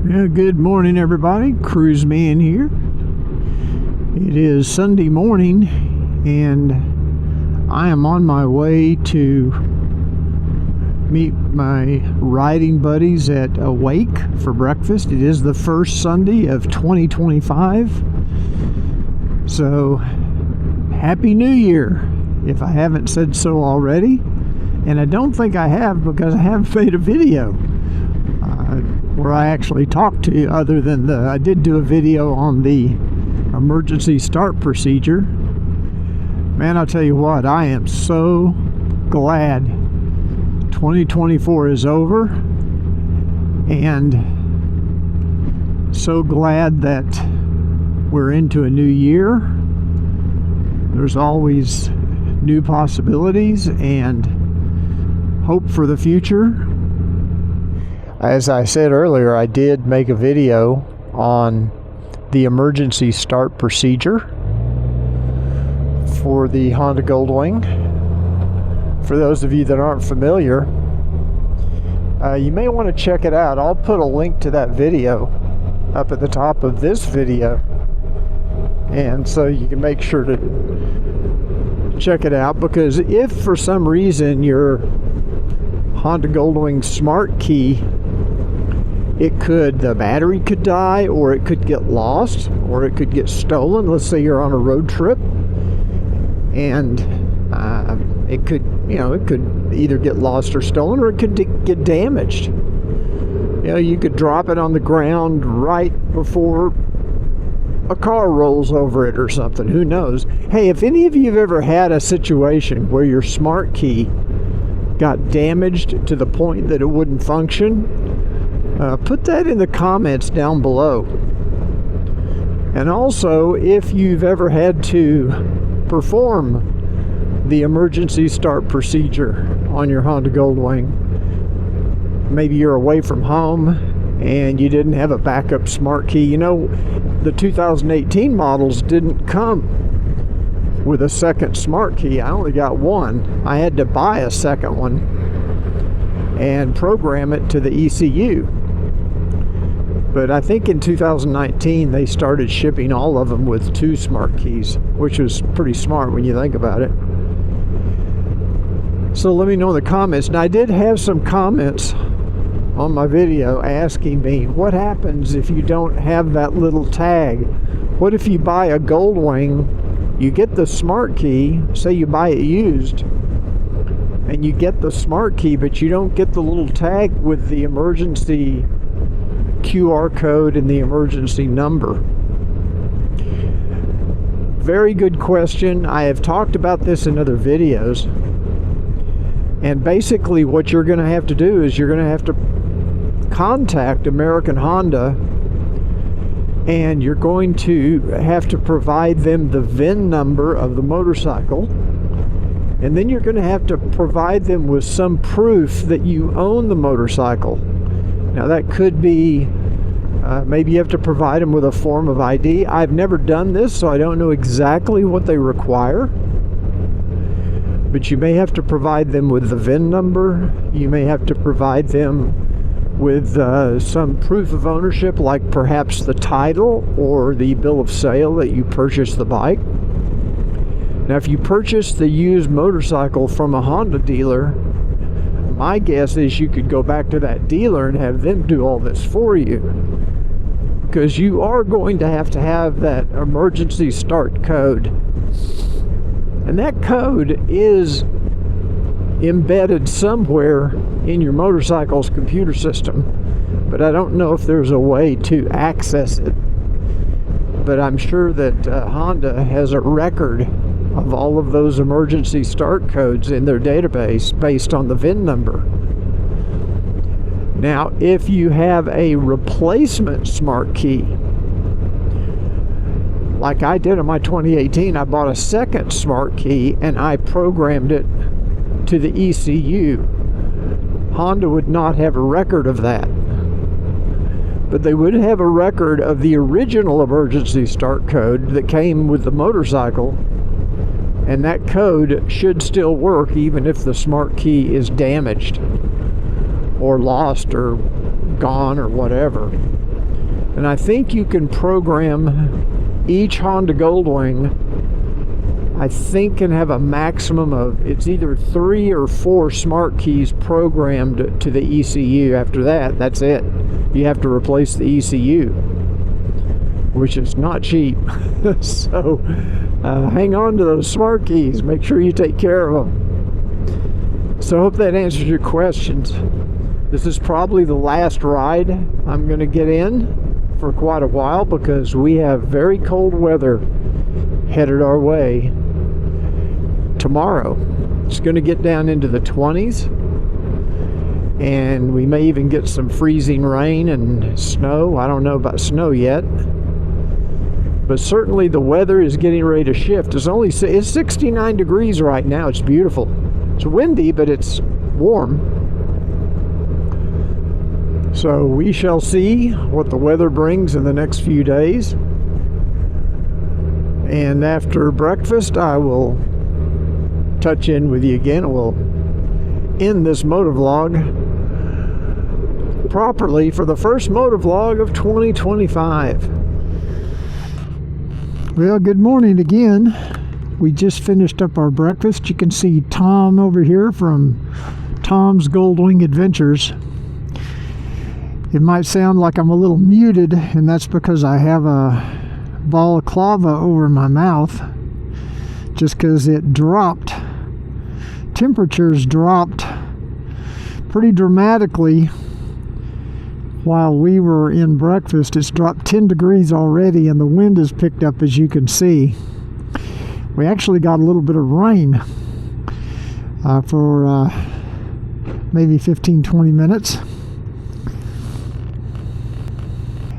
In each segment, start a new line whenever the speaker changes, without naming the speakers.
Yeah, good morning, everybody. Cruiseman here. It is Sunday morning, and I am on my way to meet my riding buddies at a wake for breakfast. It is the first Sunday of 2025. So, Happy New Year, if I haven't said so already. And I don't think I have, because I haven't made a video where I actually talked to you, other than I did do a video on the emergency start procedure. Man, I'll tell you what, I am so glad 2024 is over, and so glad that we're into a new year. There's always new possibilities and hope for the future. As I said earlier, I did make a video on the emergency start procedure for the Honda Goldwing. For those of you that aren't familiar, you may want to check it out. I'll put a link to that video up at the top of this video, and so you can make sure to check it out, because if for some reason your Honda Goldwing smart key, the battery could die, or it could get lost, or it could get stolen. Let's say you're on a road trip, and it could either get lost or stolen, or it could get damaged. You could drop it on the ground right before a car rolls over it or something. Who knows? Hey, if any of you have ever had a situation where your smart key got damaged to the point that it wouldn't function, put that in the comments down below. And also, if you've ever had to perform the emergency start procedure on your Honda Goldwing, maybe you're away from home and you didn't have a backup smart key. The 2018 models didn't come with a second smart key. I only got one. I had to buy a second one and program it to the ECU. But I think in 2019 they started shipping all of them with 2 smart keys, which was pretty smart when you think about it. So let me know in the comments. And I did have some comments on my video asking me, what happens if you don't have that little tag? What if you buy a Goldwing, you get the smart key, say you buy it used, and you get the smart key, but you don't get the little tag with the emergency QR code and the emergency number? Very good question. I have talked about this in other videos, and basically what you're going to have to do is you're going to have to contact American Honda, and you're going to have to provide them the VIN number of the motorcycle, and then you're going to have to provide them with some proof that you own the motorcycle. Now that could be, maybe you have to provide them with a form of ID. I've never done this, so I don't know exactly what they require. But you may have to provide them with the VIN number. You may have to provide them with some proof of ownership, like perhaps the title or the bill of sale that you purchased the bike. Now, if you purchase the used motorcycle from a Honda dealer, my guess is you could go back to that dealer and have them do all this for you, because you are going to have that emergency start code. And that code is embedded somewhere in your motorcycle's computer system, but I don't know if there's a way to access it. But I'm sure that Honda has a record of all of those emergency start codes in their database based on the VIN number. Now, if you have a replacement smart key, like I did on my 2018, I bought a second smart key and I programmed it to the ECU. Honda would not have a record of that, but they would have a record of the original emergency start code that came with the motorcycle, and that code should still work even if the smart key is damaged or lost or gone or whatever. And I think you can program each Honda Goldwing, I think, can have a maximum of, it's either 3 or 4 smart keys programmed to the ECU. After that, that's it. You have to replace the ECU, which is not cheap. So hang on to those smart keys. Make sure you take care of them. So I hope that answers your questions. This is probably the last ride I'm going to get in for quite a while, because we have very cold weather headed our way tomorrow. It's going to get down into the 20s, and we may even get some freezing rain and snow. I don't know about snow yet, but certainly the weather is getting ready to shift. It's 69 degrees right now. It's beautiful. It's windy, but it's warm. So we shall see what the weather brings in the next few days. And after breakfast, I will touch in with you again. We'll end this motovlog properly for the first motovlog of 2025. Well, good morning again. We just finished up our breakfast. You can see Tom over here from Tom's Goldwing Adventures. It might sound like I'm a little muted, and that's because I have a balaclava over my mouth, just because it dropped. Temperatures dropped pretty dramatically while we were in breakfast. It's dropped 10 degrees already, and the wind has picked up, as you can see. We actually got a little bit of rain for maybe 15-20 minutes.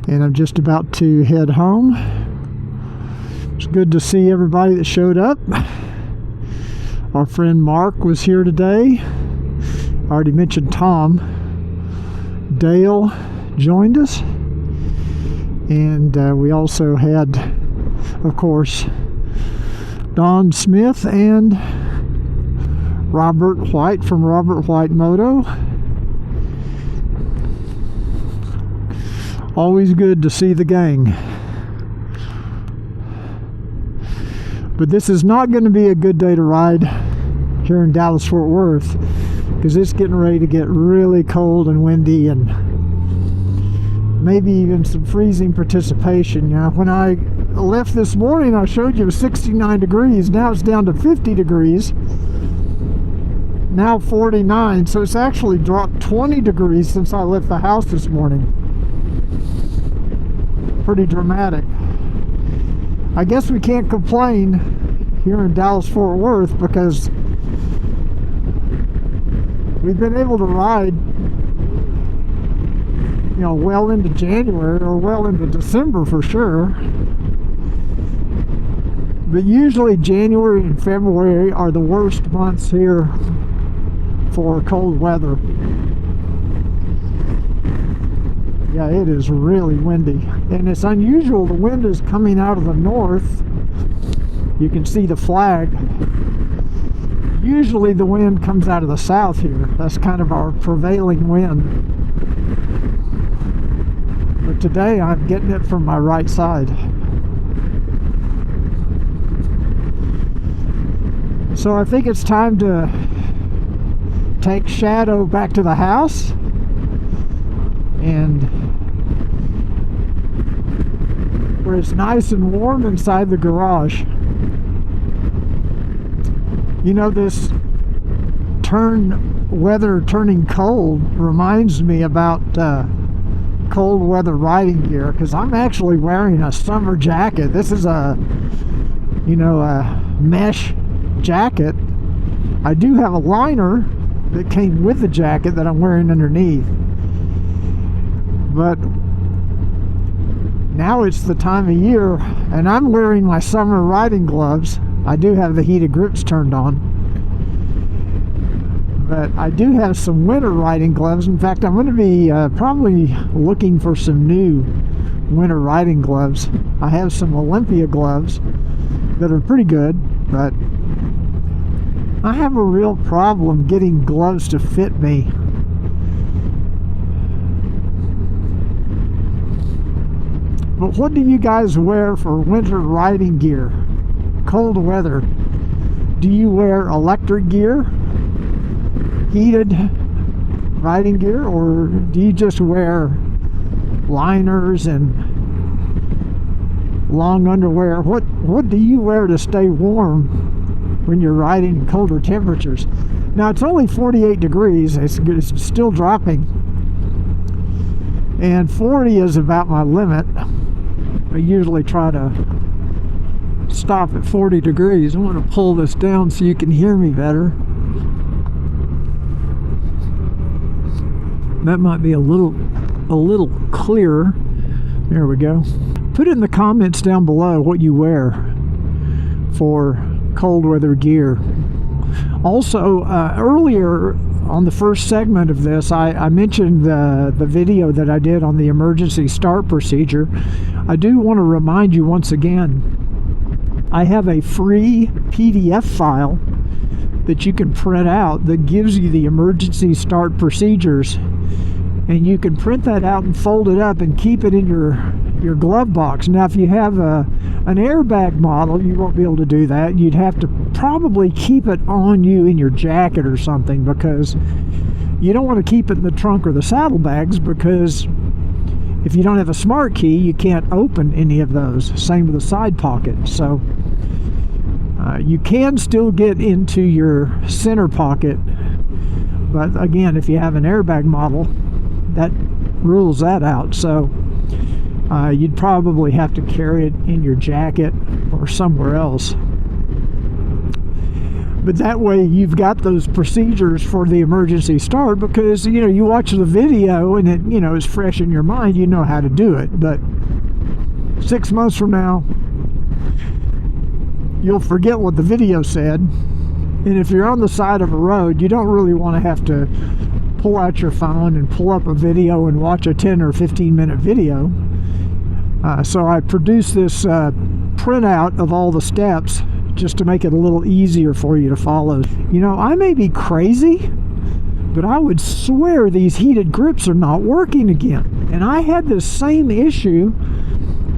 And I'm just about to head home. It's good to see everybody that showed up. Our friend Mark was here today. I already mentioned Tom. Dale joined us. And we also had, of course, Don Smith and Robert White from Robert White Moto. Always good to see the gang. But this is not going to be a good day to ride here in Dallas-Fort Worth, because it's getting ready to get really cold and windy, and maybe even some freezing participation. Now, when I left this morning, I showed you it was 69 degrees. Now it's down to 50 degrees. Now 49. So it's actually dropped 20 degrees since I left the house this morning. Pretty dramatic. I guess we can't complain here in Dallas-Fort Worth, because we've been able to ride, you know, well into January or well into December for sure. But usually January and February are the worst months here for cold weather. Yeah, it is really windy, and it's unusual. The wind is coming out of the north. You can see the flag. Usually the wind comes out of the south here. That's kind of our prevailing wind. But today I'm getting it from my right side. So I think it's time to take Shadow back to the house, and where it's nice and warm inside the garage. You know, this weather turning cold reminds me about cold weather riding gear, because I'm actually wearing a summer jacket. This is a mesh jacket. I do have a liner that came with the jacket that I'm wearing underneath. But now it's the time of year, and I'm wearing my summer riding gloves. I do have the heated grips turned on, but I do have some winter riding gloves. In fact, I'm going to be probably looking for some new winter riding gloves. I have some Olympia gloves that are pretty good, but I have a real problem getting gloves to fit me. But what do you guys wear for winter riding gear? Cold weather. Do you wear electric gear? Heated riding gear? Or do you just wear liners and long underwear? What do you wear to stay warm when you're riding in colder temperatures? Now it's only 48 degrees. It's still dropping. And 40 is about my limit. I usually try to stop at 40 degrees. I want to pull this down so you can hear me better. That might be a little clearer. There we go. Put in the comments down below what you wear for cold weather gear. Also, earlier on the first segment of this, I mentioned the video that I did on the emergency start procedure. I do want to remind you once again, I have a free PDF file that you can print out that gives you the emergency start procedures, and you can print that out and fold it up and keep it in your glove box. Now if you have an airbag model, you won't be able to do that. You'd have to probably keep it on you in your jacket or something, because you don't want to keep it in the trunk or the saddlebags, because if you don't have a smart key, you can't open any of those. Same with the side pocket. So you can still get into your center pocket, but again, if you have an airbag model, that rules that out. So you'd probably have to carry it in your jacket or somewhere else. But that way you've got those procedures for the emergency start, because you watch the video and it is fresh in your mind. You know how to do it. But 6 months from now, you'll forget what the video said. And if you're on the side of a road, you don't really want to have to pull out your phone and pull up a video and watch a 10 or 15 minute video. So I produced this printout of all the steps just to make it a little easier for you to follow. I may be crazy, but I would swear these heated grips are not working again. And I had this same issue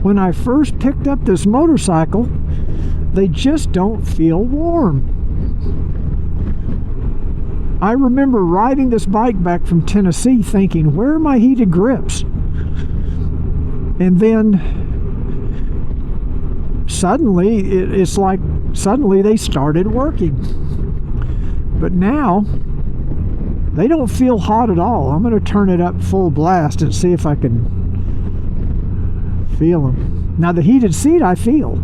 when I first picked up this motorcycle. They just don't feel warm. I remember riding this bike back from Tennessee thinking, where are my heated grips? And then suddenly, it's like suddenly they started working. But now, they don't feel hot at all. I'm going to turn it up full blast and see if I can feel them. Now the heated seat I feel,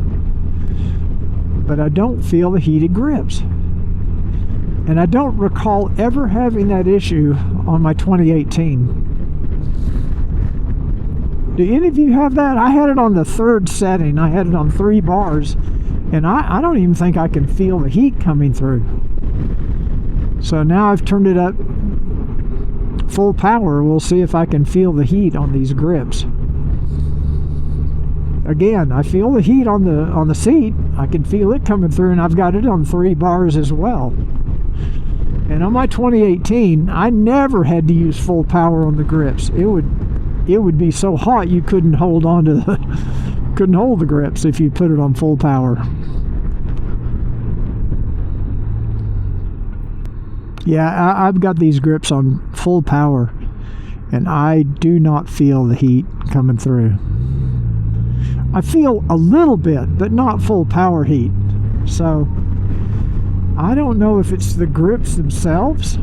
but I don't feel the heated grips. And I don't recall ever having that issue on my 2018. Do any of you have that? I had it on the third setting. I had it on 3 bars, and I don't even think I can feel the heat coming through. So now I've turned it up full power. We'll see if I can feel the heat on these grips. Again, I feel the heat on the seat. I can feel it coming through, and I've got it on 3 bars as well. And on my 2018, I never had to use full power on the grips. It would be so hot you couldn't hold on to couldn't hold the grips if you put it on full power. Yeah, I've got these grips on full power, and I do not feel the heat coming through. I feel a little bit, but not full power heat. So I don't know if it's the grips themselves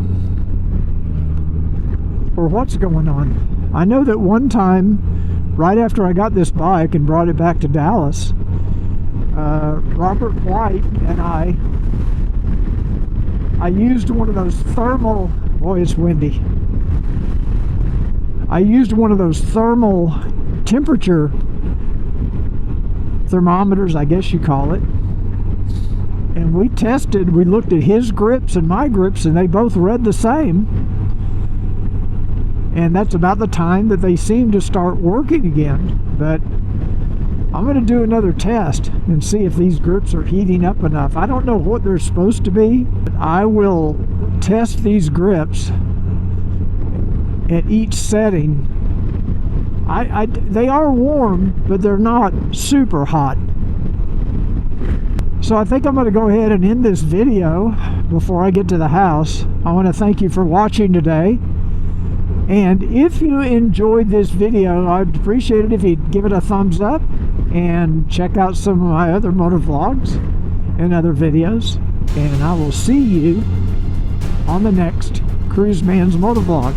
or what's going on. I know that one time, right after I got this bike and brought it back to Dallas, Robert White and I used one of those thermal, boy it's windy, I used one of those thermal temperature thermometers, I guess you call it, and we looked at his grips and my grips, and they both read the same. And that's about the time that they seem to start working again. But I'm going to do another test and see if these grips are heating up enough. I don't know what they're supposed to be, but I will test these grips at each setting. they are warm, but they're not super hot. So I think I'm going to go ahead and end this video before I get to the house. I want to thank you for watching today. And if you enjoyed this video, I'd appreciate it if you'd give it a thumbs up and check out some of my other motovlogs and other videos. And I will see you on the next Cruiseman's Motovlog.